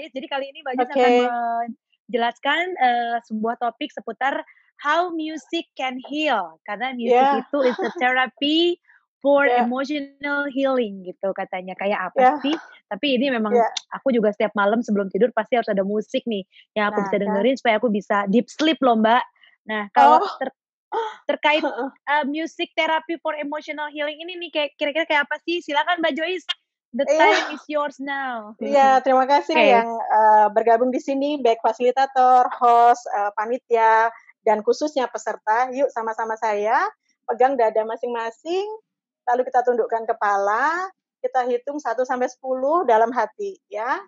Joyce. Jadi kali ini Mbak Joyce akan Oke. menjelaskan sebuah topik seputar how music can heal. Karena music Ya, itu is a therapy for ya, emotional healing gitu katanya. Kayak apa ya, sih? Tapi ini memang ya. aku juga setiap malam sebelum tidur pasti harus ada musik nih yang aku Nah bisa kan. dengerin supaya aku bisa deep sleep loh Mbak. Nah kalau Oh, terkait heeh. music therapy for emotional healing ini nih kayak kira-kira kayak apa sih? Silakan Mbak Joyce. The time Iya, is yours now. iya, terima kasih Oke. yang bergabung di sini, baik fasilitator, host, panitia, dan khususnya peserta. Yuk sama-sama saya pegang dada masing-masing, lalu kita tundukkan kepala, kita hitung 1 sampai 10 dalam hati, ya.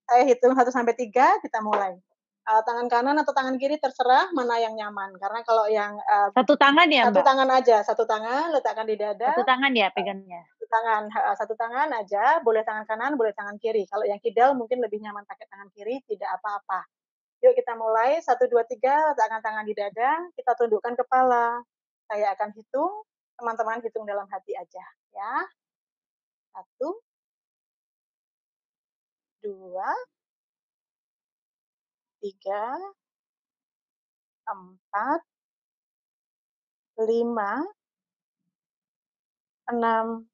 Saya hitung 1 sampai 3, kita mulai. Tangan kanan atau tangan kiri terserah mana yang nyaman. Karena kalau yang Satu tangan ya, satu Mbak? tangan aja, satu tangan letakkan di dada, Satu tangan ya pegangnya? satu tangan aja, boleh tangan kanan, boleh tangan kiri. Kalau yang kidal mungkin lebih nyaman pakai tangan kiri, tidak apa-apa. Yuk kita mulai, 1, 2, 3, letakkan tangan di dada, kita tundukkan kepala. Saya akan hitung, teman-teman hitung dalam hati aja, ya. 1, 2, 3, 4, 5, 6,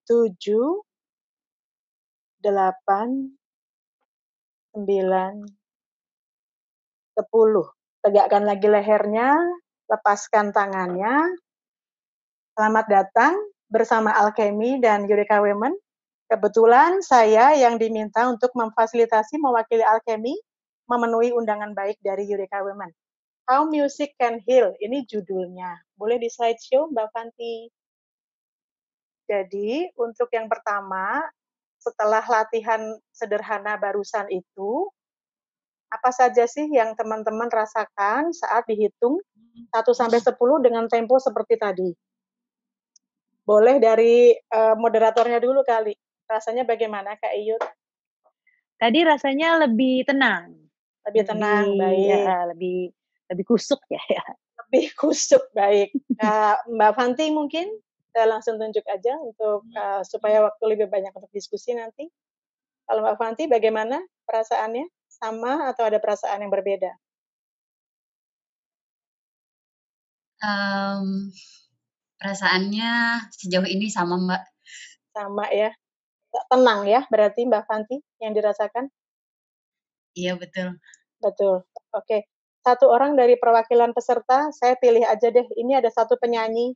7, 8, 9, 10. Tegakkan lagi lehernya, lepaskan tangannya. Selamat datang bersama Alchemy dan Eureka Women. Kebetulan saya yang diminta untuk memfasilitasi mewakili Alchemy memenuhi undangan baik dari Eureka Women. How Music Can Heal, ini judulnya. Boleh di slideshow, Mbak Fanti? Jadi, untuk yang pertama, setelah latihan sederhana barusan itu, apa saja sih yang teman-teman rasakan saat dihitung 1 sampai 10 dengan tempo seperti tadi? Boleh dari moderatornya dulu kali. Rasanya bagaimana, Kak Iyut? Tadi rasanya lebih tenang. Lebih tenang, baik. Lebih kusuk ya. Lebih kusuk, baik. Mbak Fanti mungkin saya langsung tunjuk aja untuk supaya waktu lebih banyak untuk diskusi nanti. Kalau Mbak Fanti bagaimana perasaannya? Sama atau ada perasaan yang berbeda? Perasaannya sejauh ini sama, Mbak. Sama ya. Tenang ya berarti Mbak Fanti yang dirasakan? Iya, betul. Betul. Oke. Satu orang dari perwakilan peserta, saya pilih aja deh. Ini ada satu penyanyi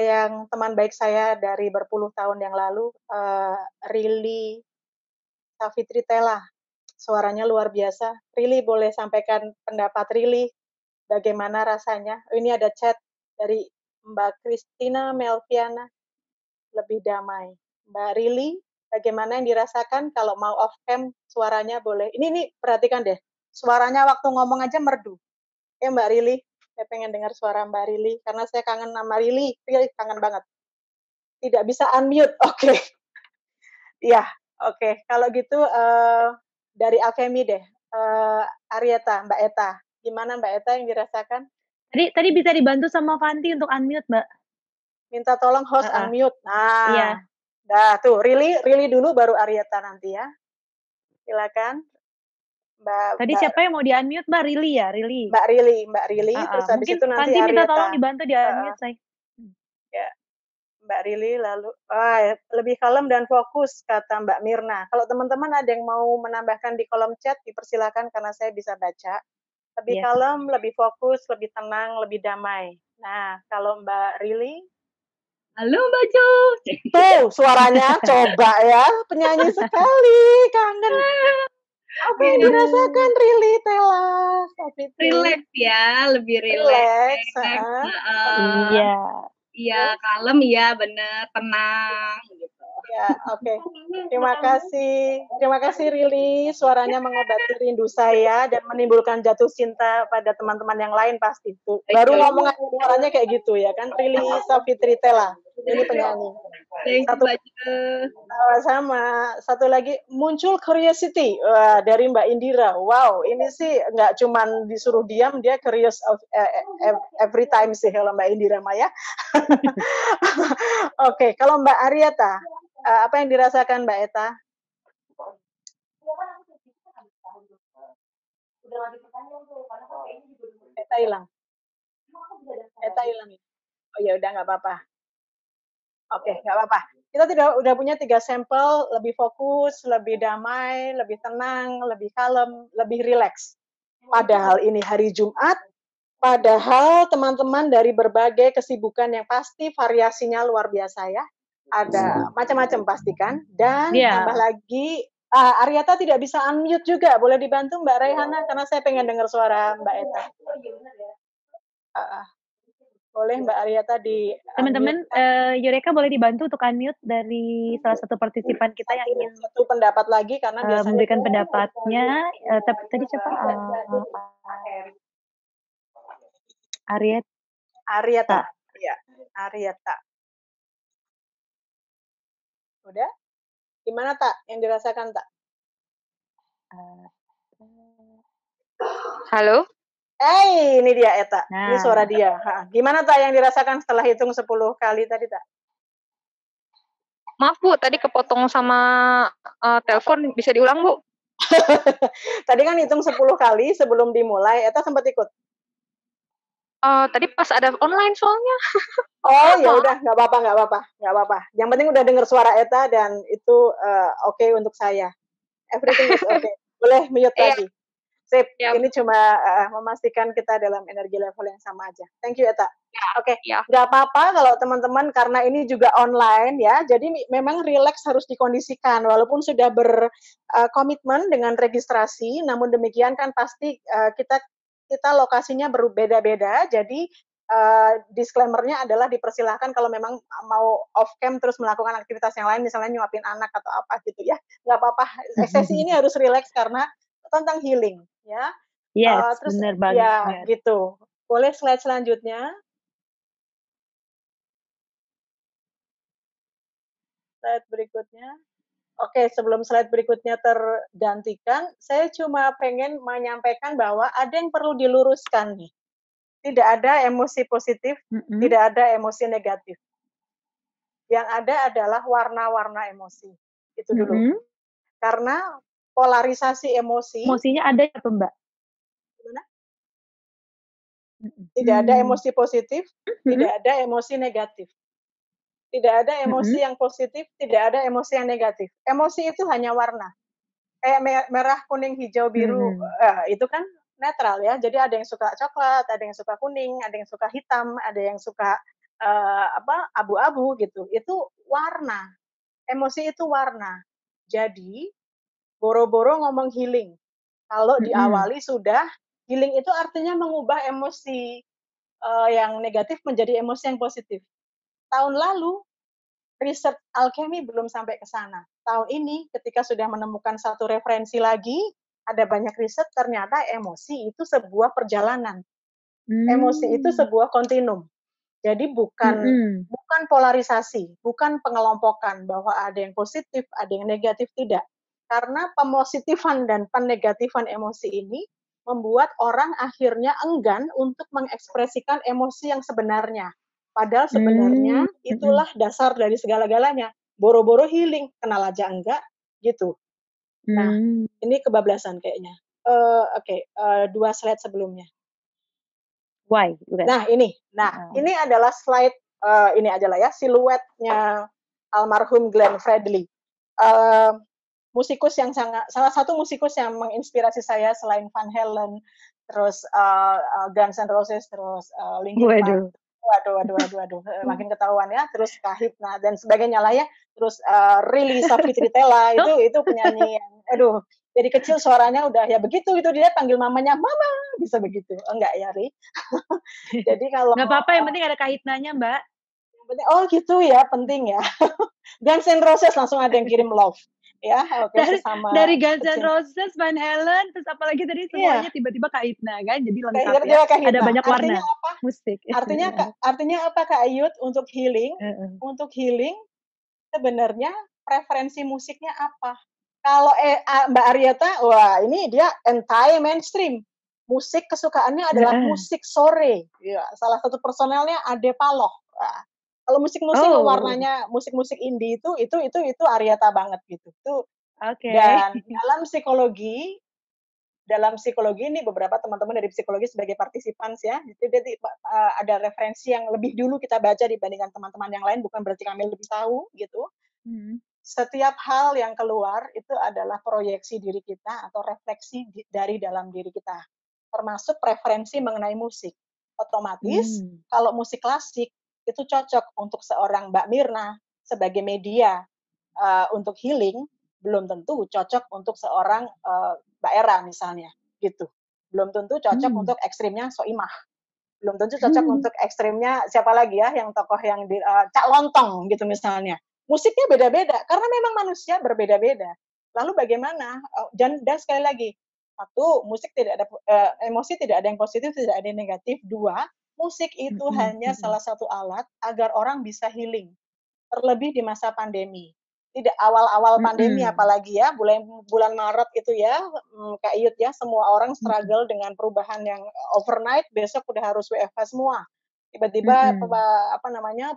yang teman baik saya dari berpuluh tahun yang lalu, Rili Savitri Tela. Suaranya luar biasa. Rili, boleh sampaikan pendapat Rili, bagaimana rasanya? Ini ada chat dari Mbak Christina Melviana, lebih damai. Mbak Rili, bagaimana yang dirasakan kalau mau off cam suaranya boleh? Ini perhatikan deh, suaranya waktu ngomong aja merdu. Ya Mbak Rili, saya pengen dengar suara Mbak Rili, karena saya kangen sama Rili kangen banget. Tidak bisa unmute, oke. Ya, oke. Kalau gitu dari Alchemy deh, Arieta, Mbak Eta. Gimana Mbak Eta yang dirasakan? Tadi bisa dibantu sama Fanti untuk unmute, Mbak. Minta tolong host unmute. Nah, iya. Dah tuh, Rili dulu baru Arieta nanti ya. Silakan. Tadi siapa yang mau di-unmute, Mbak? Rili ya? Rili. Mbak Rili, terus habis Mungkin itu nanti Fanti minta Arieta. tolong dibantu di-unmute, say. Ya. Mbak Rili lalu lebih kalem dan fokus kata Mbak Mirna. Kalau teman-teman ada yang mau menambahkan di kolom chat dipersilakan karena saya bisa baca. Lebih kalem, lebih fokus, lebih tenang, lebih damai. Nah, kalau Mbak Rili, halo Mbak Jo. tuh suaranya coba ya, penyanyi sekali, kangen. Apa yang dirasakan Rili Tela? Relax ya, lebih relax. Iya. Iya, kalem ya, bener, tenang gitu. Ya, oke. Terima kasih Rili, suaranya mengobati rindu saya dan menimbulkan jatuh cinta pada teman-teman yang lain pasti. Tuh. Baru ngomong suaranya kayak gitu ya kan, Rili Savitri Tela, ini penyanyi. Sama. Satu lagi muncul curiosity dari Mbak Indira. Wow, ini sih nggak cuman disuruh diam, dia curious every time sih kalau Mbak Indira Maya. Oke, kalau Mbak Arieta, apa yang dirasakan Mbak Eta? Eta hilang. Eta hilang. Oh ya udah nggak apa-apa. Oke, nggak apa-apa. Kita udah punya 3 sampel, lebih fokus, lebih damai, lebih tenang, lebih kalem, lebih rileks. Padahal ini hari Jumat, padahal teman-teman dari berbagai kesibukan yang pasti variasinya luar biasa ya. Ada macam-macam pasti kan. Dan tambah lagi, Aryata tidak bisa unmute juga. Boleh dibantu Mbak Raihana karena saya pengen dengar suara Mbak Eta. Boleh Mbak Aryata di teman-teman, Yureka boleh dibantu untuk unmute dari salah satu partisipan kita yang ingin satu pendapat lagi karena biasanya memberikan pendapatnya. Tadi siapa? Aryata. Ya, Aryata. Udah? Gimana Tak? Yang dirasakan Tak? Halo? Ini dia Eta. Ini suara dia. Gimana Tak yang dirasakan setelah hitung 10 kali tadi Tak? Maaf Bu, tadi kepotong sama telepon. Bisa diulang Bu? Tadi kan hitung 10 kali sebelum dimulai. Eta sempat ikut? Tadi pas ada online soalnya. Oh ya udah, nggak apa-apa. Yang penting udah dengar suara Eta dan itu oke untuk saya. Everything is okay. Boleh mute lagi. Sip, ini cuma memastikan kita dalam energi level yang sama aja. Thank you Eta. Oke, nggak apa-apa kalau teman-teman karena ini juga online ya. Jadi memang relax harus dikondisikan walaupun sudah berkomitmen dengan registrasi. Namun demikian kan pasti kita lokasinya berbeda-beda. Jadi disclaimer-nya adalah dipersilahkan kalau memang mau off cam terus melakukan aktivitas yang lain, misalnya nyuapin anak atau apa gitu ya, nggak apa-apa. Sesi ini harus relax karena tentang healing ya. Yes, terus benar banget. Ya gitu. Boleh slide selanjutnya. Slide berikutnya. Oke, sebelum slide berikutnya tergantikan, saya cuma pengen menyampaikan bahwa ada yang perlu diluruskan nih. Tidak ada emosi positif, tidak ada emosi negatif. Yang ada adalah warna-warna emosi. Itu dulu. Karena polarisasi emosi. Emosinya ada ya Mbak? Gimana? Tidak ada emosi positif, tidak ada emosi negatif. Tidak ada emosi yang positif, tidak ada emosi yang negatif. Emosi itu hanya warna. Kayak merah, kuning, hijau, biru, itu kan netral ya. Jadi ada yang suka coklat, ada yang suka kuning, ada yang suka hitam, ada yang suka abu-abu gitu. Itu warna. Emosi itu warna. Jadi boro-boro ngomong healing. Kalau diawali sudah healing itu artinya mengubah emosi yang negatif menjadi emosi yang positif. Tahun lalu riset alkemi belum sampai ke sana. Tahun ini ketika sudah menemukan satu referensi lagi, ada banyak riset ternyata emosi itu sebuah perjalanan. Emosi itu sebuah kontinum. Jadi bukan polarisasi, bukan pengelompokan bahwa ada yang positif, ada yang negatif, tidak. Karena pemositifan dan penegatifan emosi ini membuat orang akhirnya enggan untuk mengekspresikan emosi yang sebenarnya. Padahal sebenarnya itulah dasar dari segala-galanya. Boro-boro healing, kenal aja enggak, gitu. Nah, ini kebablasan kayaknya. Oke, 2 slide sebelumnya. Why? Nah, ini adalah slide, ini aja lah ya, siluetnya almarhum Glenn Fredly. Musikus yang salah satu musikus yang menginspirasi saya selain Van Halen, terus Guns N' Roses, terus Linkin Park. Waduh, makin ketahuan ya. Terus Kahitna dan sebagainya lah ya. Terus Rili Safitri Tela itu penyanyi yang, aduh, dari kecil suaranya udah ya begitu gitu, dia panggil mamanya mama, bisa begitu. Enggak ya, Ri? Jadi kalau nggak apa-apa, yang penting ada Kahitnanya, Mbak. Oh gitu ya, penting ya. Guns N' Roses langsung ada yang kirim love. Ya, oke, dari Guns N' Roses, Van Halen, terus apalagi tadi semuanya tiba-tiba Kahitna kan, jadi lengkap ya. Ada banyak warna musik. Artinya apa Kak Ayut untuk healing? Untuk healing sebenarnya preferensi musiknya apa? Kalau Mbak Aryata, wah ini dia anti mainstream. Musik kesukaannya adalah musik sore. Ya, salah satu personelnya Ade Paloh. Wah, kalau musik-musik warnanya musik-musik indie itu Aryata banget gitu. Dan dalam psikologi dalam psikologi ini beberapa teman-teman dari psikologi sebagai partisipan ya, jadi ada referensi yang lebih dulu kita baca dibandingkan teman-teman yang lain, bukan berarti kami lebih tahu gitu. Setiap hal yang keluar itu adalah proyeksi diri kita atau refleksi dari dalam diri kita, termasuk preferensi mengenai musik. Otomatis kalau musik klasik itu cocok untuk seorang Mbak Mirna sebagai media untuk healing, belum tentu cocok untuk seorang Mbak Era misalnya, gitu. Belum tentu cocok untuk ekstrimnya Soimah. Belum tentu cocok untuk ekstrimnya siapa lagi ya, yang tokoh yang Cak Lontong gitu misalnya. Musiknya beda-beda, karena memang manusia berbeda-beda. Lalu bagaimana? Dan sekali lagi, satu, musik tidak ada emosi tidak ada yang positif, tidak ada yang negatif. Dua, musik itu hanya salah satu alat agar orang bisa healing. Terlebih di masa pandemi. Tidak awal-awal pandemi apalagi ya, bulan Maret itu ya, Kak Iyut ya, semua orang struggle dengan perubahan yang overnight, besok udah harus WFH semua. Tiba-tiba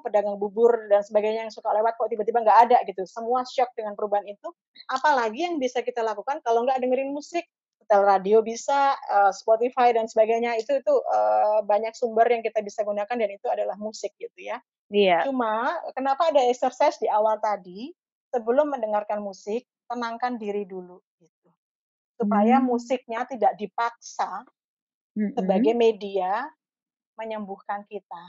pedagang bubur dan sebagainya yang suka lewat kok tiba-tiba nggak ada gitu. Semua shock dengan perubahan itu. Apalagi yang bisa kita lakukan kalau nggak dengerin musik, setel radio bisa, Spotify dan sebagainya, itu banyak sumber yang kita bisa gunakan dan itu adalah musik gitu ya. Iya. Cuma kenapa ada exercise di awal tadi, sebelum mendengarkan musik, tenangkan diri dulu gitu. Supaya musiknya tidak dipaksa sebagai media menyembuhkan kita.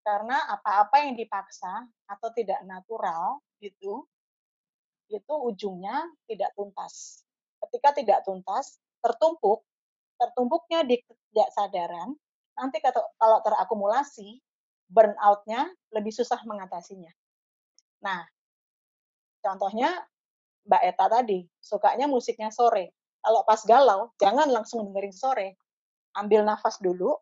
Karena apa-apa yang dipaksa atau tidak natural gitu, itu ujungnya tidak tuntas. Ketika tidak tuntas, tertumpuknya di ketidaksadaran, nanti kalau terakumulasi, burnout-nya lebih susah mengatasinya. Nah, contohnya Mbak Eta tadi, sukanya musiknya sore. Kalau pas galau, jangan langsung dengerin sore. Ambil nafas dulu,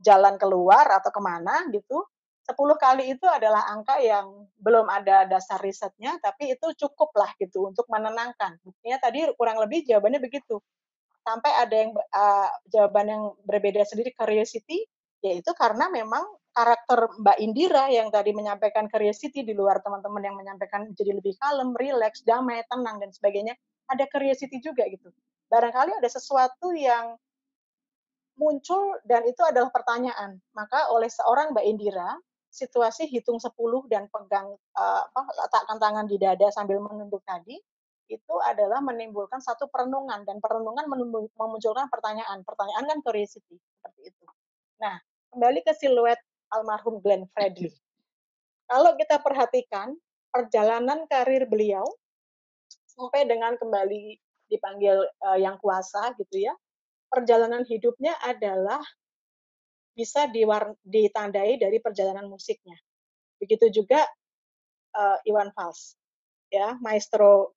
jalan keluar atau kemana gitu. 10 kali itu adalah angka yang belum ada dasar risetnya, tapi itu cukup lah gitu untuk menenangkan. Buktinya tadi kurang lebih jawabannya begitu. Sampai ada yang jawaban yang berbeda sendiri, curiosity, yaitu karena memang karakter Mbak Indira yang tadi menyampaikan curiosity di luar teman-teman yang menyampaikan jadi lebih kalem, relax, damai, tenang, dan sebagainya, ada curiosity juga gitu. Barangkali ada sesuatu yang muncul dan itu adalah pertanyaan. Maka oleh seorang Mbak Indira, situasi hitung 10 dan pegang letakkan tangan di dada sambil menunduk tadi, itu adalah menimbulkan satu perenungan dan perenungan memunculkan pertanyaan. Pertanyaan kan curiosity seperti itu. Nah, kembali ke siluet almarhum Glenn Fredly. Kalau kita perhatikan perjalanan karir beliau sampai dengan kembali dipanggil Yang Kuasa gitu ya, perjalanan hidupnya adalah bisa ditandai dari perjalanan musiknya. Begitu juga Iwan Fals. Ya,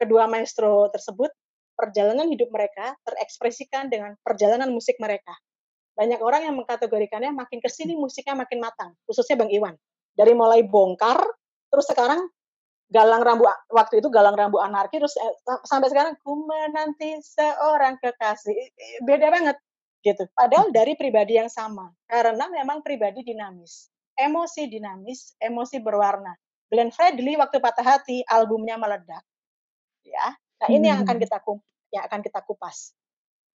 kedua maestro tersebut, perjalanan hidup mereka terekspresikan dengan perjalanan musik mereka. Banyak orang yang mengkategorikannya makin kesini musiknya makin matang, khususnya Bang Iwan. Dari mulai bongkar, terus sekarang waktu itu galang rambu anarki, terus sampai sekarang ku menanti seorang kekasih, beda banget gitu. Padahal dari pribadi yang sama, karena memang pribadi dinamis, emosi berwarna. Glenn Fredly waktu Patah Hati albumnya meledak, ya. Nah ini yang akan kita kupas,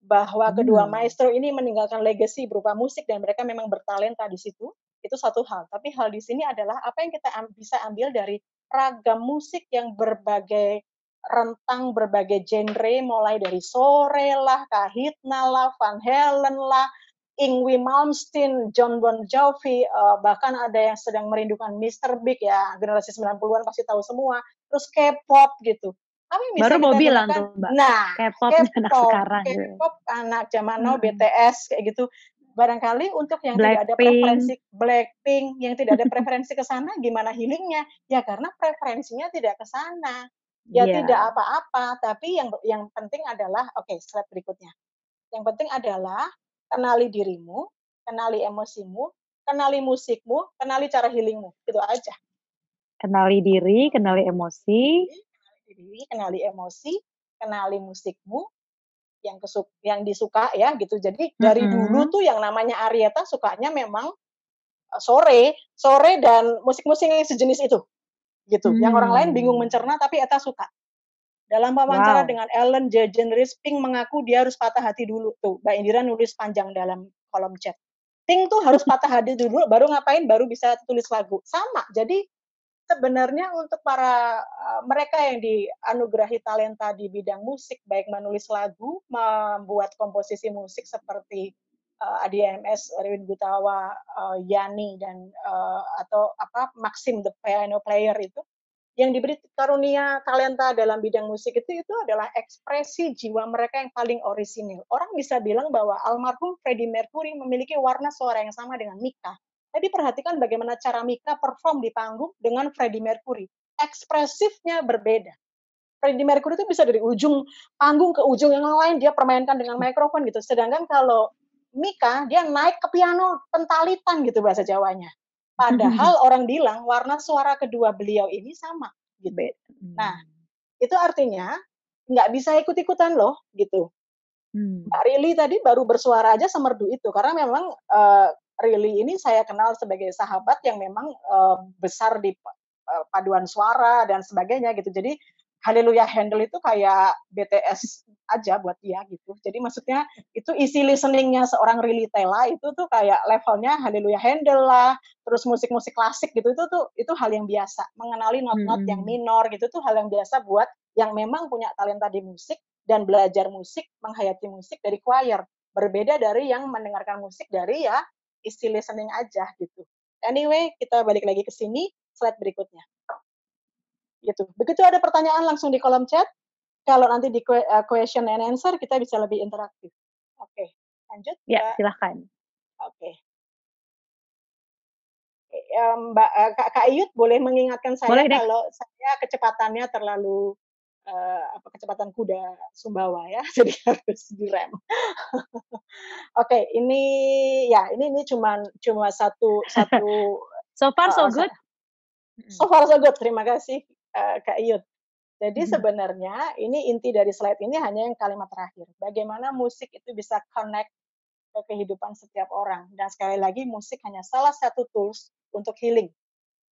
bahwa kedua maestro ini meninggalkan legacy berupa musik dan mereka memang bertalenta di situ. Itu satu hal. Tapi hal di sini adalah apa yang kita bisa ambil dari ragam musik yang berbagai rentang, berbagai genre, mulai dari Sore lah, Kahitna lah, Van Halen lah, Yngwie Malmsteen, John Bon Jovi, bahkan ada yang sedang merindukan Mr. Big ya, generasi 90-an pasti tahu semua. Terus K-pop gitu. Baru mau bilang tuh Mbak, nah, K-pop anak sekarang. K-pop anak zaman now, BTS kayak gitu. Barangkali untuk yang tidak ada Blackpink. preferensi Blackpink, yang tidak ada preferensi ke sana, gimana healingnya? Ya karena preferensinya tidak ke sana. Ya tidak apa-apa, tapi yang penting adalah, slide berikutnya. Yang penting adalah kenali dirimu, kenali emosimu, kenali musikmu, kenali cara healingmu. Itu aja. Kenali diri, kenali emosi. Kenali emosi, kenali musikmu yang disuka ya gitu. Jadi dari dulu tuh yang namanya Arieta sukanya memang sore dan musik-musik yang sejenis itu. Gitu. Yang orang lain bingung mencerna tapi Eta suka. Dalam wawancara dengan Ellen DeGeneres, Pink mengaku dia harus patah hati dulu. Tuh, Mbak Indira nulis panjang dalam kolom chat. Pink tuh harus patah hati dulu, baru ngapain, baru bisa tulis lagu. Sama, jadi sebenarnya untuk para mereka yang dianugerahi talenta di bidang musik, baik menulis lagu, membuat komposisi musik seperti Adi MS, Erwin Gutawa, Yani, dan atau Maxim the piano player itu, yang diberi karunia talenta dalam bidang musik itu adalah ekspresi jiwa mereka yang paling orisinil. Orang bisa bilang bahwa almarhum Freddie Mercury memiliki warna suara yang sama dengan Mika. Tapi perhatikan bagaimana cara Mika perform di panggung dengan Freddie Mercury. Ekspresifnya berbeda. Freddie Mercury itu bisa dari ujung panggung ke ujung yang lain, dia permainkan dengan mikrofon gitu. Sedangkan kalau Mika, dia naik ke piano pentalitan gitu bahasa Jawanya. Padahal orang bilang warna suara kedua beliau ini sama gitu. Nah, itu artinya nggak bisa ikut-ikutan loh gitu. Mbak Rili tadi baru bersuara aja semerdu itu, karena memang Rili ini saya kenal sebagai sahabat yang memang besar di paduan suara dan sebagainya gitu. Jadi Hallelujah Handle itu kayak BTS aja buat dia gitu. Jadi maksudnya itu isi listeningnya seorang Rili Tella itu tuh kayak levelnya Hallelujah Handle lah, terus musik-musik klasik gitu itu hal yang biasa. Mengenali not-not yang minor gitu tuh hal yang biasa buat yang memang punya talenta di musik dan belajar musik, menghayati musik dari choir. Berbeda dari yang mendengarkan musik dari ya isi listening aja gitu. Anyway, kita balik lagi ke sini, slide berikutnya. Gitu. Begitu ada pertanyaan langsung di kolom chat. Kalau nanti di question and answer kita bisa lebih interaktif. Oke, lanjut. Ya, silahkan. Oke. Mbak Kak Iyut boleh mengingatkan saya kalau saya kecepatannya terlalu kecepatan kuda Sumbawa ya, jadi harus direm. Oke, ini cuma satu. So far so good. So far so good, terima kasih Kak Iyut. Jadi sebenarnya ini inti dari slide ini hanya yang kalimat terakhir. Bagaimana musik itu bisa connect ke kehidupan setiap orang. Dan sekali lagi musik hanya salah satu tools untuk healing.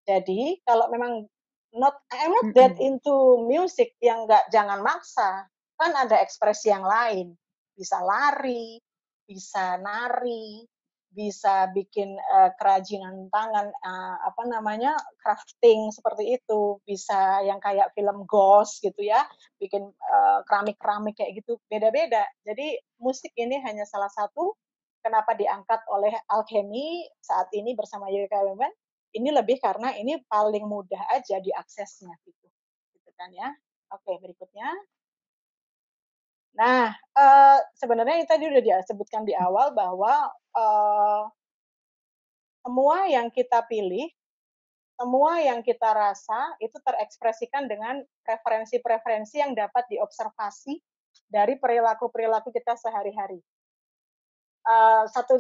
Jadi kalau memang I'm not that into music, yang jangan maksa. Kan ada ekspresi yang lain. Bisa lari, bisa nari, bisa bikin kerajinan tangan, crafting seperti itu, bisa yang kayak film ghost gitu ya, bikin keramik-keramik kayak gitu, beda-beda. Jadi musik ini hanya salah satu kenapa diangkat oleh Alchemy saat ini bersama Eureka Women, ini lebih karena ini paling mudah aja diaksesnya gitu kan ya. Oke, berikutnya. Nah, sebenarnya tadi udah disebutkan di awal bahwa semua yang kita pilih, semua yang kita rasa itu terekspresikan dengan preferensi-preferensi yang dapat diobservasi dari perilaku-perilaku kita sehari-hari. Satu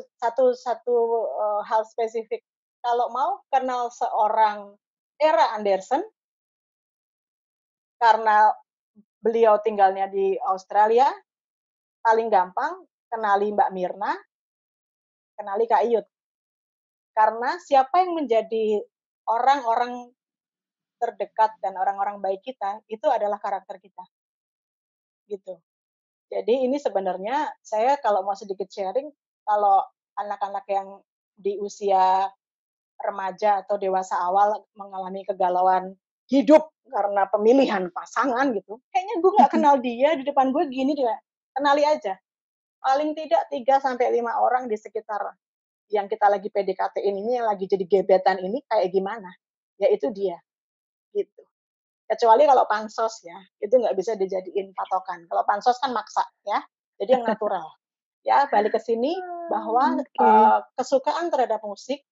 hal spesifik. Kalau mau kenal seorang Era Anderson, karena beliau tinggalnya di Australia, paling gampang kenali Mbak Mirna, kenali Kak Iyut. Karena siapa yang menjadi orang-orang terdekat dan orang-orang baik kita, itu adalah karakter kita. Gitu. Jadi ini sebenarnya saya kalau mau sedikit sharing, kalau anak-anak yang di usia remaja atau dewasa awal mengalami kegalauan hidup karena pemilihan pasangan gitu, kayaknya gue nggak kenal dia, di depan gue gini dia, kenali aja. Paling tidak 3-5 orang di sekitar yang kita lagi PDKT-in ini, yang lagi jadi gebetan ini kayak gimana, yaitu dia gitu. Kecuali kalau pansos ya, itu nggak bisa dijadiin patokan. Kalau pansos kan maksa ya, jadi yang natural. Ya, balik ke sini bahwa kesukaan terhadap musik,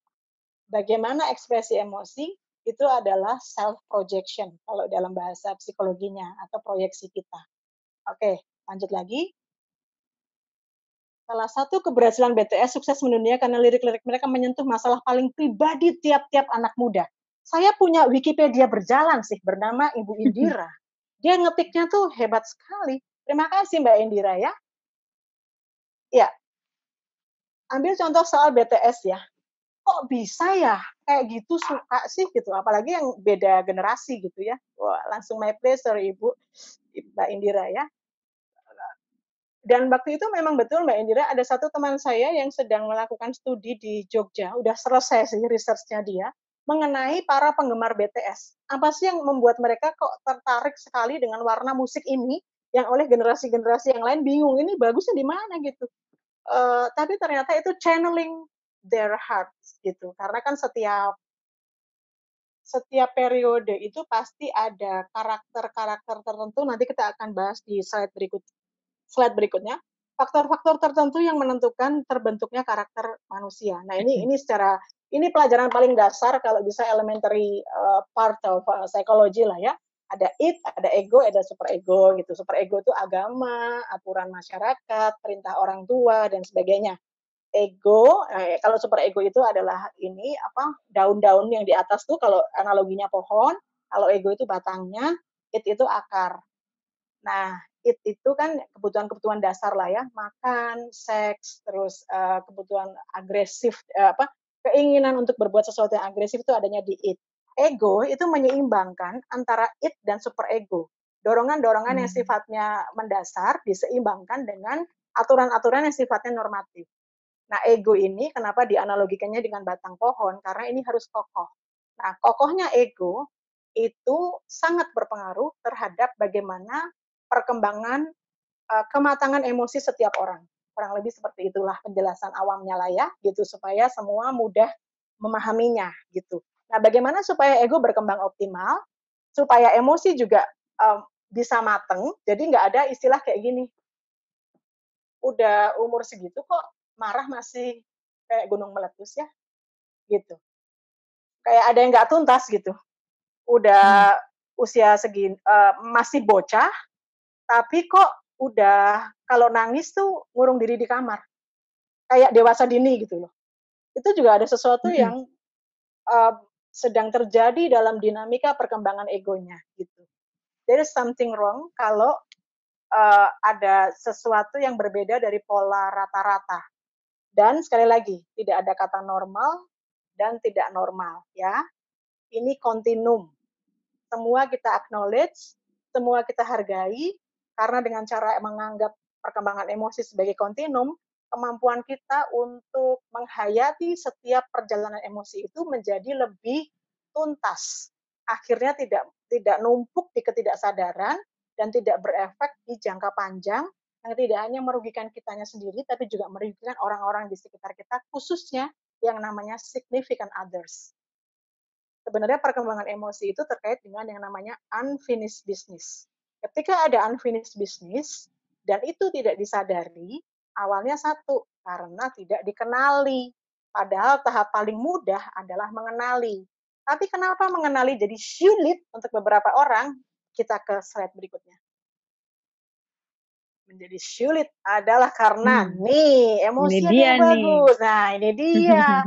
bagaimana ekspresi emosi, itu adalah self projection kalau dalam bahasa psikologinya atau proyeksi kita. Oke, lanjut lagi. Salah satu keberhasilan BTS sukses mendunia karena lirik-lirik mereka menyentuh masalah paling pribadi tiap-tiap anak muda. Saya punya Wikipedia berjalan sih, bernama Ibu Indira. Dia ngetiknya tuh hebat sekali. Terima kasih Mbak Indira ya. Ya, ambil contoh soal BTS ya. Kok bisa ya kayak gitu suka sih gitu, apalagi yang beda generasi gitu ya. Wah, langsung my pleasure Ibu. Mbak Indira ya. Dan waktu itu memang betul Mbak Indira, ada satu teman saya yang sedang melakukan studi di Jogja, udah selesai sih research-nya dia, mengenai para penggemar BTS. Apa sih yang membuat mereka kok tertarik sekali dengan warna musik ini, yang oleh generasi-generasi yang lain bingung, ini bagusnya di mana gitu. Tapi ternyata itu channeling their hearts gitu, karena kan setiap periode itu pasti ada karakter-karakter tertentu, nanti kita akan bahas di slide berikutnya, faktor-faktor tertentu yang menentukan terbentuknya karakter manusia. Nah, ini pelajaran paling dasar kalau bisa elementary part of psychology lah ya. Ada id, ada ego, ada super ego gitu. Super ego itu agama, aturan masyarakat, perintah orang tua dan sebagainya. Ego, kalau super ego itu adalah ini daun-daun yang di atas tuh kalau analoginya pohon, kalau ego itu batangnya, id itu akar. Nah, itu kan kebutuhan-kebutuhan dasar lah ya, makan, seks, terus kebutuhan agresif, keinginan untuk berbuat sesuatu yang agresif itu adanya di id. Ego itu menyeimbangkan antara id dan super ego. Dorongan-dorongan yang sifatnya mendasar diseimbangkan dengan aturan-aturan yang sifatnya normatif. Nah, ego ini kenapa dianalogikannya dengan batang pohon? Karena ini harus kokoh. Nah, kokohnya ego itu sangat berpengaruh terhadap bagaimana perkembangan kematangan emosi setiap orang. Kurang lebih seperti itulah penjelasan awamnya lah ya, gitu supaya semua mudah memahaminya gitu. Nah, bagaimana supaya ego berkembang optimal, supaya emosi juga bisa mateng. Jadi nggak ada istilah kayak gini. Udah umur segitu kok marah masih kayak gunung meletus ya, gitu. Kayak ada yang nggak tuntas gitu. Udah usia segini masih bocah, tapi kok udah kalau nangis tuh ngurung diri di kamar. Kayak dewasa dini gitu loh. Itu juga ada sesuatu yang sedang terjadi dalam dinamika perkembangan egonya gitu. There is something wrong kalau ada sesuatu yang berbeda dari pola rata-rata. Dan sekali lagi, tidak ada kata normal dan tidak normal ya. Ini kontinum. Semua kita acknowledge, semua kita hargai, karena dengan cara menganggap perkembangan emosi sebagai kontinum, kemampuan kita untuk menghayati setiap perjalanan emosi itu menjadi lebih tuntas. Akhirnya tidak numpuk di ketidaksadaran dan tidak berefek di jangka panjang yang tidak hanya merugikan kitanya sendiri, tapi juga merugikan orang-orang di sekitar kita, khususnya yang namanya significant others. Sebenarnya perkembangan emosi itu terkait dengan yang namanya unfinished business. Ketika ada unfinished business dan itu tidak disadari, awalnya satu, karena tidak dikenali. Padahal tahap paling mudah adalah mengenali. Tapi kenapa mengenali jadi sulit untuk beberapa orang? Kita ke slide berikutnya. Menjadi sulit adalah karena emosi yang bagus. Nah, ini dia.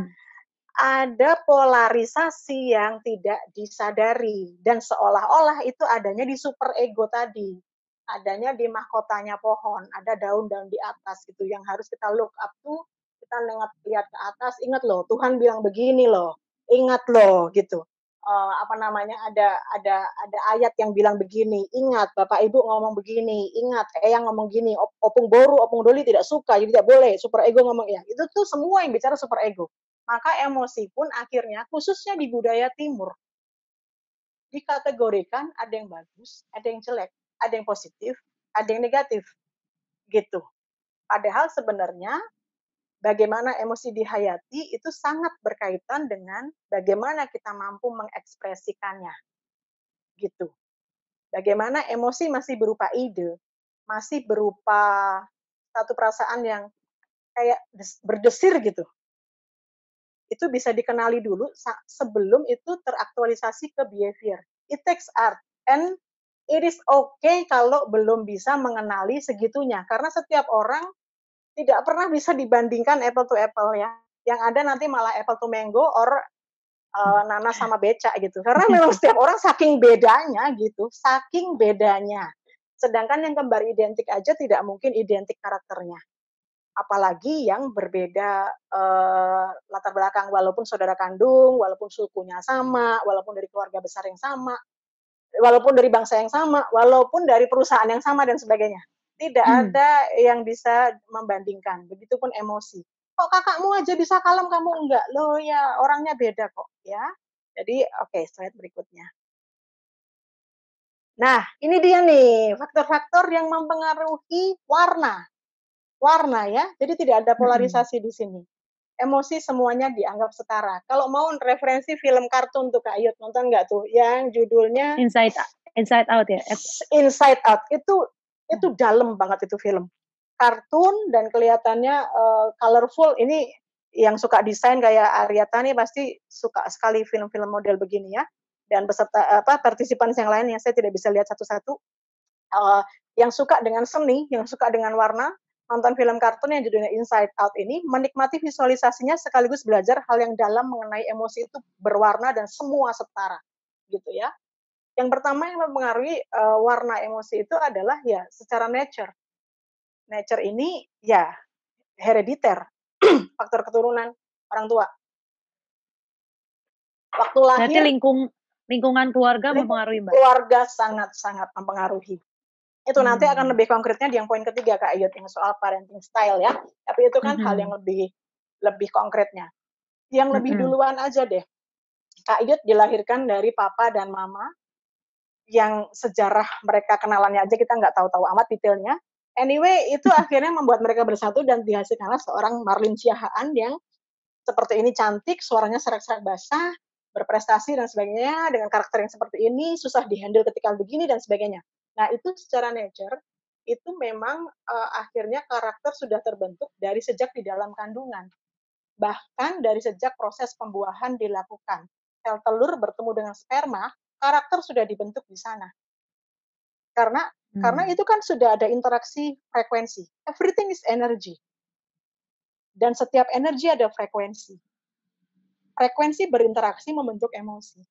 Ada polarisasi yang tidak disadari dan seolah-olah itu adanya di super ego tadi, adanya di mahkotanya pohon, ada daun-daun di atas gitu yang harus kita look up tuh, kita lihat ke atas, ingat loh Tuhan bilang begini loh, ingat loh gitu. Ada ayat yang bilang begini, ingat Bapak Ibu ngomong begini, ingat Eyang ngomong gini, opung boru, opung doli tidak suka, jadi tidak boleh, super ego ngomong ya. Itu tuh semua yang bicara super ego. Maka emosi pun akhirnya, khususnya di budaya timur, dikategorikan ada yang bagus, ada yang jelek, ada yang positif, ada yang negatif. Gitu. Padahal sebenarnya bagaimana emosi dihayati itu sangat berkaitan dengan bagaimana kita mampu mengekspresikannya. Gitu. Bagaimana emosi masih berupa ide, masih berupa satu perasaan yang kayak berdesir gitu. Itu bisa dikenali dulu sebelum itu teraktualisasi ke behavior. It takes art and it is okay kalau belum bisa mengenali segitunya karena setiap orang tidak pernah bisa dibandingkan apple to apple ya. Yang ada nanti malah apple to mango or nanas sama becak gitu. Karena memang setiap orang saking bedanya gitu, saking bedanya. Sedangkan yang kembar identik aja tidak mungkin identik karakternya. Apalagi yang berbeda latar belakang, walaupun saudara kandung, walaupun sukunya sama, walaupun dari keluarga besar yang sama, walaupun dari bangsa yang sama, walaupun dari perusahaan yang sama dan sebagainya. Tidak ada yang bisa membandingkan. Begitupun emosi. Kok kakakmu aja bisa kalem, kamu enggak? Loh ya, orangnya beda kok, ya. Jadi, oke, slide berikutnya. Nah, ini dia nih, faktor-faktor yang mempengaruhi warna. Warna ya, jadi tidak ada polarisasi di sini. Emosi semuanya dianggap setara. Kalau mau referensi film kartun tuh Kak Ayut, nonton nggak tuh? Yang judulnya Inside Out ya? Inside Out. Itu dalam banget itu film. Kartun dan kelihatannya colorful. Ini yang suka desain kayak Aryata nih pasti suka sekali film-film model begini ya. Dan beserta partisipan yang lain yang saya tidak bisa lihat satu-satu. Yang suka dengan seni, yang suka dengan warna, nonton film kartun yang judulnya Inside Out ini, menikmati visualisasinya sekaligus belajar hal yang dalam mengenai emosi itu berwarna dan semua setara, gitu ya. Yang pertama yang mempengaruhi warna emosi itu adalah ya secara nature. Nature ini ya herediter, faktor keturunan orang tua. Waktu lahir. Berarti lingkungan keluarga mempengaruhi, Mbak? Keluarga sangat-sangat mempengaruhi. Itu nanti akan lebih konkretnya di yang poin ketiga Kak Ayut, yang soal parenting style ya. Tapi itu kan hal yang lebih konkretnya. Yang lebih duluan aja deh. Kak Ayut dilahirkan dari papa dan mama yang sejarah mereka kenalannya aja kita nggak tahu-tahu amat detailnya. Anyway, itu akhirnya membuat mereka bersatu dan dihasilkanlah seorang Marlin Siahaan yang seperti ini, cantik, suaranya serak-serak basah, berprestasi dan sebagainya, dengan karakter yang seperti ini, susah dihandle ketika begini dan sebagainya. Nah, itu secara nature, itu memang akhirnya karakter sudah terbentuk dari sejak di dalam kandungan. Bahkan dari sejak proses pembuahan dilakukan. Sel telur bertemu dengan sperma, karakter sudah dibentuk di sana. Karena itu kan sudah ada interaksi frekuensi. Everything is energy. Dan setiap energi ada frekuensi. Frekuensi berinteraksi membentuk emosi.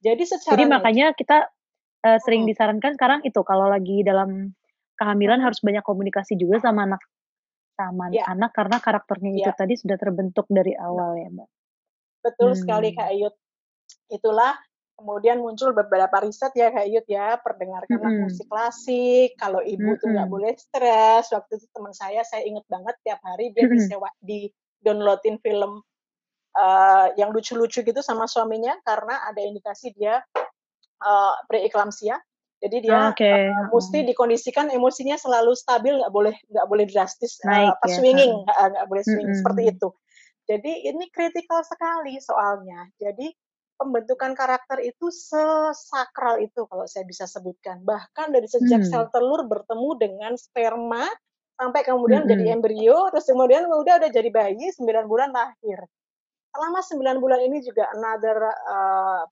Jadi makanya kita sering disarankan sekarang itu kalau lagi dalam kehamilan harus banyak komunikasi juga sama anak karena karakternya itu tadi sudah terbentuk dari awal ya, Mbak. Betul sekali Kak Ayut. Itulah kemudian muncul beberapa riset ya Kak Ayut ya, perdengarkanlah musik klasik, kalau ibu tuh nggak boleh stres. Waktu itu teman saya inget banget tiap hari dia di downloadin film yang lucu-lucu gitu sama suaminya karena ada indikasi dia preeklamsia. Jadi dia mesti dikondisikan emosinya selalu stabil, nggak boleh drastis swinging, nggak boleh swinging seperti itu. Jadi ini kritikal sekali soalnya. Jadi pembentukan karakter itu sesakral itu kalau saya bisa sebutkan. Bahkan dari sejak sel telur bertemu dengan sperma sampai kemudian jadi embrio, terus kemudian udah jadi bayi 9 bulan lahir. Selama 9 bulan ini juga another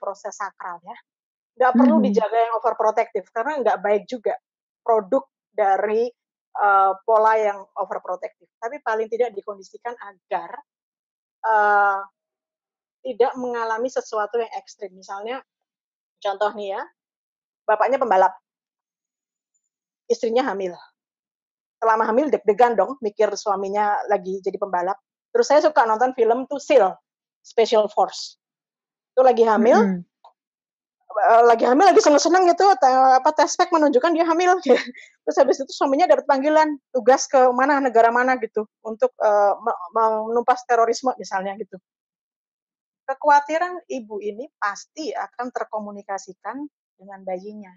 proses sakral ya. Nggak perlu dijaga yang overprotective karena nggak baik juga produk dari pola yang overprotective. Tapi paling tidak dikondisikan agar tidak mengalami sesuatu yang ekstrim. Misalnya, contoh nih ya, bapaknya pembalap, istrinya hamil. Selama hamil deg-degan dong, mikir suaminya lagi jadi pembalap. Terus saya suka nonton film tuh SEAL, Special Force. Itu lagi hamil, lagi seneng-seneng gitu, tes pack menunjukkan dia hamil. Terus habis itu suaminya dapat panggilan tugas ke negara mana gitu untuk menumpas terorisme misalnya gitu. Kekhawatiran ibu ini pasti akan terkomunikasikan dengan bayinya.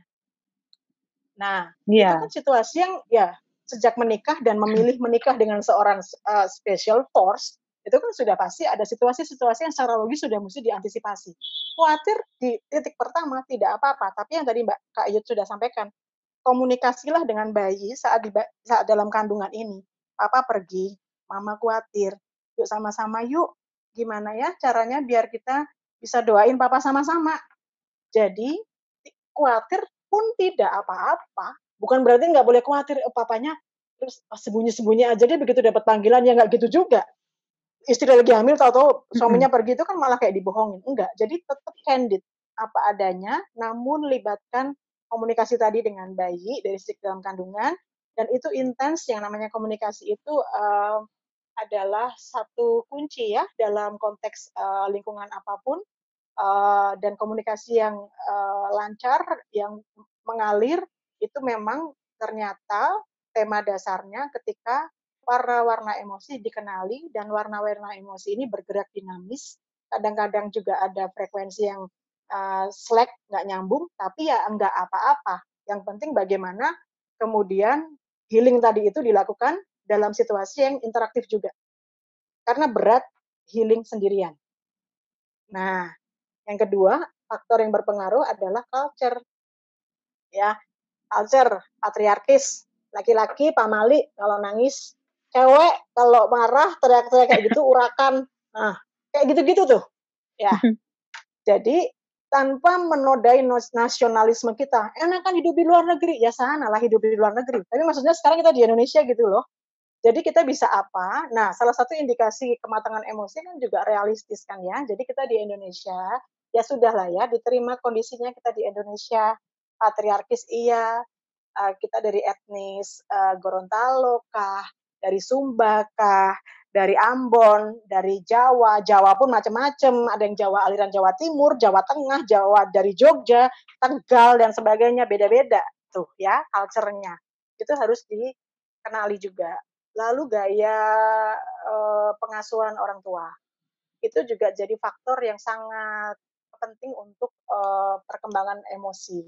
Nah, itu kan situasi yang ya sejak menikah dan memilih menikah dengan seorang special force, itu kan sudah pasti ada situasi-situasi yang secara logis sudah mesti diantisipasi. Khawatir di titik pertama tidak apa-apa, tapi yang tadi Mbak Kak Ayut sudah sampaikan, komunikasilah dengan bayi saat dalam kandungan ini. Papa pergi, mama khawatir, yuk sama-sama yuk, gimana ya caranya biar kita bisa doain papa sama-sama. Jadi, khawatir pun tidak apa-apa. Bukan berarti nggak boleh khawatir papanya terus sembunyi-sembunyi aja dia begitu dapat panggilan, ya nggak gitu juga. Istri lagi hamil tahu-tahu suaminya pergi itu kan malah kayak dibohongin. Enggak, jadi tetap candid apa adanya, namun libatkan komunikasi tadi dengan bayi dari sejak dalam kandungan, dan itu intens. Yang namanya komunikasi itu adalah satu kunci ya dalam konteks lingkungan apapun. dan komunikasi yang lancar, yang mengalir, itu memang ternyata tema dasarnya ketika warna-warna emosi dikenali dan warna-warna emosi ini bergerak dinamis. Kadang-kadang juga ada frekuensi yang slack, nggak nyambung, tapi ya nggak apa-apa. Yang penting bagaimana kemudian healing tadi itu dilakukan dalam situasi yang interaktif juga. Karena berat healing sendirian. Nah, yang kedua, faktor yang berpengaruh adalah culture. Ya, culture, patriarkis. Laki-laki pamali kalau nangis, cewek kalau marah teriak-teriak kayak gitu urakan. Nah, kayak gitu-gitu tuh. Ya. Jadi tanpa menodai nasionalisme kita, enakan hidup di luar negeri, ya sana lah hidup di luar negeri. Tapi maksudnya sekarang kita di Indonesia gitu loh. Jadi kita bisa apa? Nah, salah satu indikasi kematangan emosi kan juga realistis kan ya. Jadi kita di Indonesia, ya sudah lah ya, diterima kondisinya kita di Indonesia, patriarkis iya, kita dari etnis Gorontalo kah, dari Sumba kah, dari Ambon, dari Jawa, Jawa pun macam-macam, ada yang Jawa aliran Jawa Timur, Jawa Tengah, Jawa dari Jogja, Tegal dan sebagainya, beda-beda tuh ya culture-nya. Itu harus dikenali juga. Lalu gaya pengasuhan orang tua. Itu juga jadi faktor yang sangat penting untuk perkembangan emosi.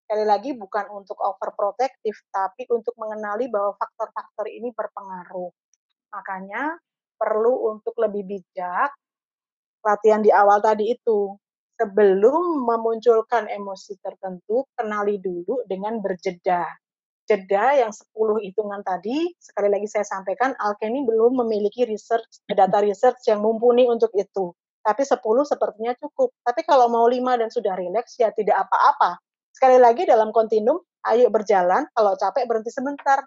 Sekali lagi bukan untuk overprotective, tapi untuk mengenali bahwa faktor-faktor ini berpengaruh. Makanya perlu untuk lebih bijak latihan di awal tadi itu. Sebelum memunculkan emosi tertentu, kenali dulu dengan berjeda. Jeda yang 10 hitungan tadi, sekali lagi saya sampaikan, Alkemi belum memiliki data research yang mumpuni untuk itu. Tapi 10 sepertinya cukup. Tapi kalau mau 5 dan sudah rileks, ya tidak apa-apa. Sekali lagi dalam kontinum, ayo berjalan, kalau capek berhenti sebentar.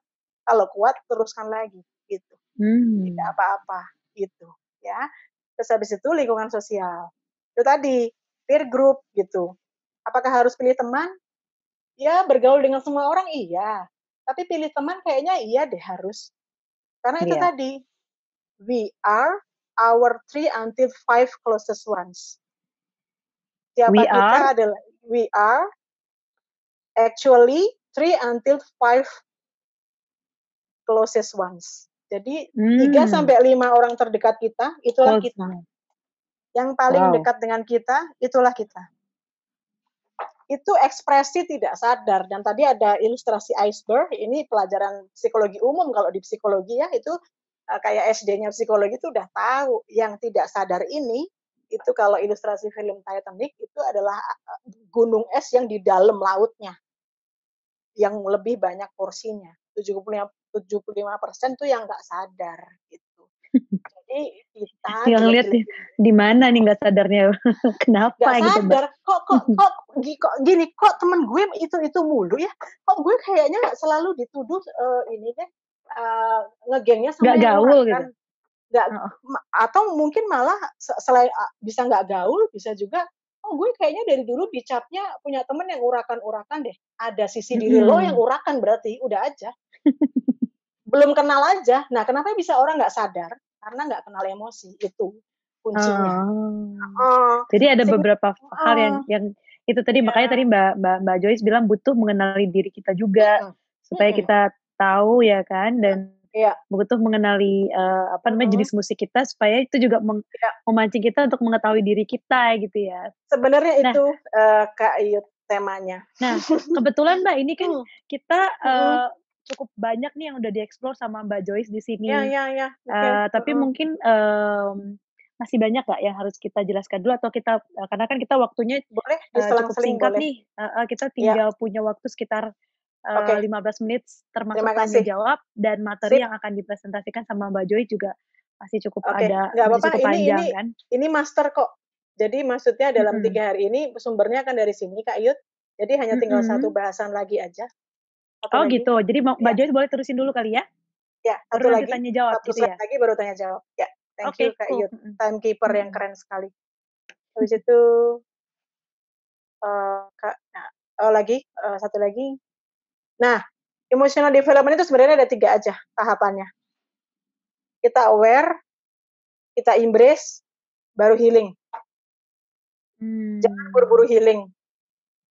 Kalau kuat, teruskan lagi. Gitu. Tidak apa-apa. Gitu. Ya. Terus habis itu lingkungan sosial. Itu tadi, peer group gitu. Apakah harus pilih teman? Ya, bergaul dengan semua orang iya. Tapi pilih teman kayaknya iya deh harus. Karena itu tadi, we are our 3 until 5 closest ones. Siapa kita adalah, we are actually 3 until 5 closest ones. Jadi 3 sampai 5 orang terdekat kita, itulah kita. Yang paling dekat dengan kita, itulah kita. Itu ekspresi tidak sadar. Dan tadi ada ilustrasi iceberg, ini pelajaran psikologi umum kalau di psikologi ya, itu kayak SD-nya psikologi itu udah tahu. Yang tidak sadar ini, itu kalau ilustrasi film Titanic, itu adalah gunung es yang di dalam lautnya. Yang lebih banyak porsinya. 75% itu yang nggak sadar. Gitu. Jadi kita yang lihat di mana nih nggak sadarnya. Kenapa gak gitu sadar. Kok gini, kok temen gue itu mulu ya, kok gue kayaknya selalu dituduh ini deh ngegengnya sama yang gaul orang gitu kan. Atau mungkin malah selain bisa nggak gaul, bisa juga gue kayaknya dari dulu dicapnya punya temen yang urakan-urakan deh. Ada sisi diri lo yang urakan, berarti udah aja. Belum kenal aja. Nah, kenapa bisa orang nggak sadar? Karena nggak kenal emosi, itu kuncinya. Jadi ada beberapa hal yang itu tadi, makanya tadi Mbak Joyce bilang butuh mengenali diri kita juga supaya kita tahu ya kan, dan butuh mengenali jenis musik kita supaya itu juga memancing kita untuk mengetahui diri kita gitu ya. Sebenarnya itu Kak Iyut temanya. Nah, kebetulan Mbak ini kan kita cukup banyak nih yang udah dieksplor sama Mbak Joyce di sini. Tapi mungkin masih banyak nggak yang harus kita jelaskan dulu, atau kita karena kan kita waktunya boleh cukup singkat nih, kita tinggal punya waktu sekitar 15 menit termasuk tanya jawab, dan materi yang akan dipresentasikan sama Mbak Joyce juga masih cukup cukup panjang kan. Ini master kok. Jadi maksudnya dalam 3 hari ini sumbernya kan dari sini Kak Iyut. Jadi hanya tinggal satu bahasan lagi aja. Gitu. Jadi Mbak Joyce boleh terusin dulu kali ya? Ya, satu lagi tanya jawab gitu ya. lagi baru tanya jawab. Ya, thank you Kak Iyut. Timekeeper yang keren sekali. Habis itu satu lagi. Nah, emotional development itu sebenarnya ada 3 aja tahapannya. Kita aware, kita embrace, baru healing. Jangan buru-buru healing.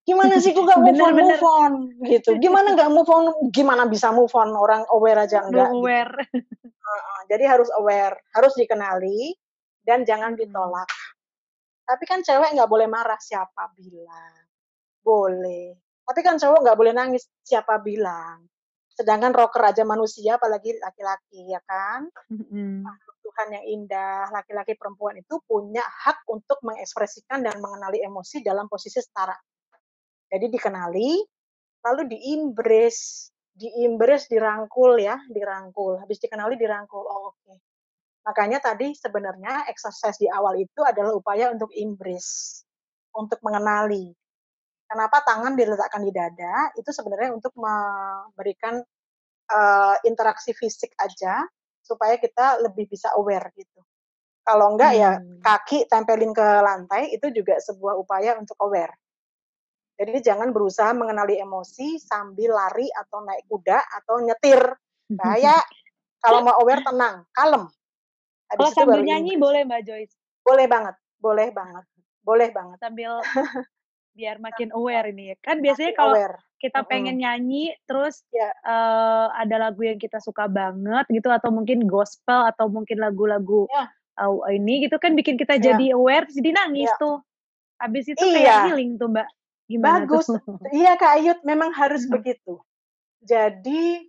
Gimana sih gue gak move on gitu. Gimana gak move on, gimana bisa move on, orang aware aja enggak aware. Gitu. Jadi harus aware, harus dikenali dan jangan ditolak. Tapi kan cewek gak boleh marah, siapa bilang? Boleh. Tapi kan cowok gak boleh nangis, siapa bilang? Sedangkan rocker aja manusia, apalagi laki-laki, ya kan? Tuhan yang indah, laki-laki perempuan itu punya hak untuk mengekspresikan dan mengenali emosi dalam posisi setara. Jadi dikenali, lalu diembrace, dirangkul ya, dirangkul. Habis dikenali, dirangkul. Oh, oke. Makanya tadi sebenarnya exercise di awal itu adalah upaya untuk embrace, untuk mengenali. Kenapa tangan diletakkan di dada? Itu sebenarnya untuk memberikan interaksi fisik aja, supaya kita lebih bisa aware gitu. Kalau enggak ya kaki tempelin ke lantai, itu juga sebuah upaya untuk aware. Jadi jangan berusaha mengenali emosi sambil lari atau naik kuda atau nyetir. Bahaya. Kalau mau aware tenang, kalem. Kalau sambil nyanyi boleh Mbak Joyce? Boleh banget, boleh banget. Boleh banget. Sambil biar makin aware ini ya. Kan biasanya kalau kita pengen nyanyi terus ada lagu yang kita suka banget gitu, atau mungkin gospel atau mungkin lagu-lagu ini gitu kan bikin kita jadi aware, jadi nangis tuh. Habis itu kayak healing tuh Mbak. Gimana bagus tuh? Iya Kak Ayut, memang harus begitu. Jadi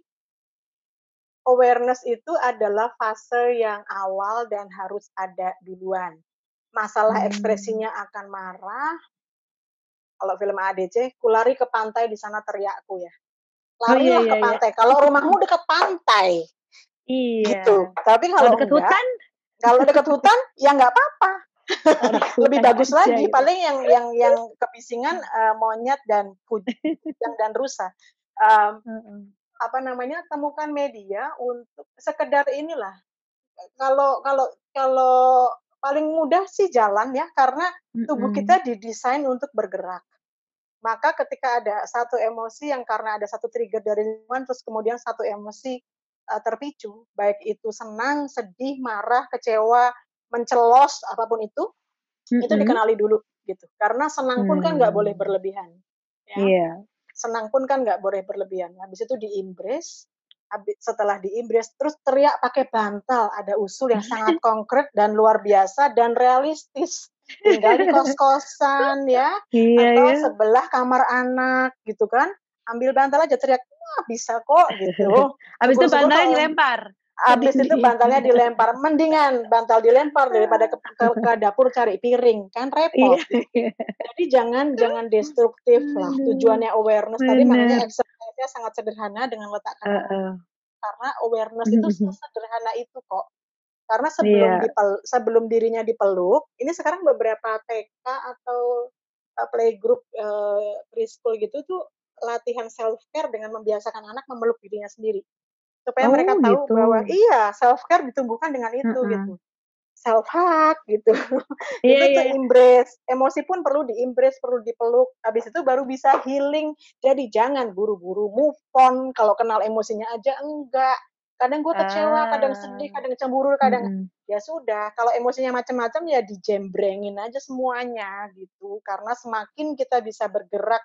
awareness itu adalah fase yang awal dan harus ada duluan. Masalah ekspresinya akan marah. Kalau film ADC, kulari ke pantai, di sana teriakku ya. Larilah ke pantai. Kalau rumahmu dekat pantai, gitu. Tapi kalau dekat hutan, ya nggak apa-apa. Lebih bagus lagi, paling yang kebisingan monyet dan kucing dan rusa. Temukan media untuk sekedar inilah. Kalau paling mudah sih jalan ya, karena tubuh kita didesain untuk bergerak. Maka ketika ada satu emosi yang karena ada satu trigger dari lingkungan, terus kemudian satu emosi terpicu, baik itu senang, sedih, marah, kecewa, mencelos, apapun itu dikenali dulu gitu. Karena senang pun kan nggak boleh berlebihan. Ya? Senang pun kan nggak boleh berlebihan. Habis itu di-embrace, setelah di-embrace terus teriak pakai bantal. Ada usul yang sangat konkret dan luar biasa dan realistis. Tinggal di kos-kosan ya, atau sebelah kamar anak gitu kan. Ambil bantal aja, teriak, wah bisa kok gitu. Habis itu bantalnya dilempar. Habis itu bantalnya dilempar. Mendingan bantal dilempar daripada ke dapur cari piring, kan repot. Jadi jangan destruktif lah. Tujuannya awareness tadi, makanya exercise-nya sangat sederhana dengan letakkan karena awareness itu sederhana itu kok. Karena sebelum dirinya dipeluk, ini sekarang beberapa TK atau playgroup preschool gitu tuh latihan self care dengan membiasakan anak memeluk dirinya sendiri. Supaya mereka tahu bahwa self-care ditumbuhkan dengan itu gitu. Self-hug gitu. Itu tuh embrace. Emosi pun perlu di-embrace, perlu dipeluk. Habis itu baru bisa healing. Jadi jangan buru-buru move on. Kalau kenal emosinya aja, enggak. Kadang gue kecewa, kadang sedih, kadang cemburu, kadang ya sudah. Kalau emosinya macam-macam ya dijembrengin aja semuanya gitu. Karena semakin kita bisa bergerak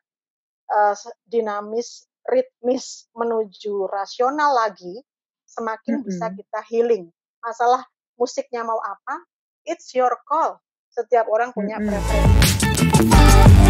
dinamis, ritmis menuju rasional lagi, semakin bisa kita healing. Masalah musiknya mau apa, it's your call. Setiap orang punya preferensi.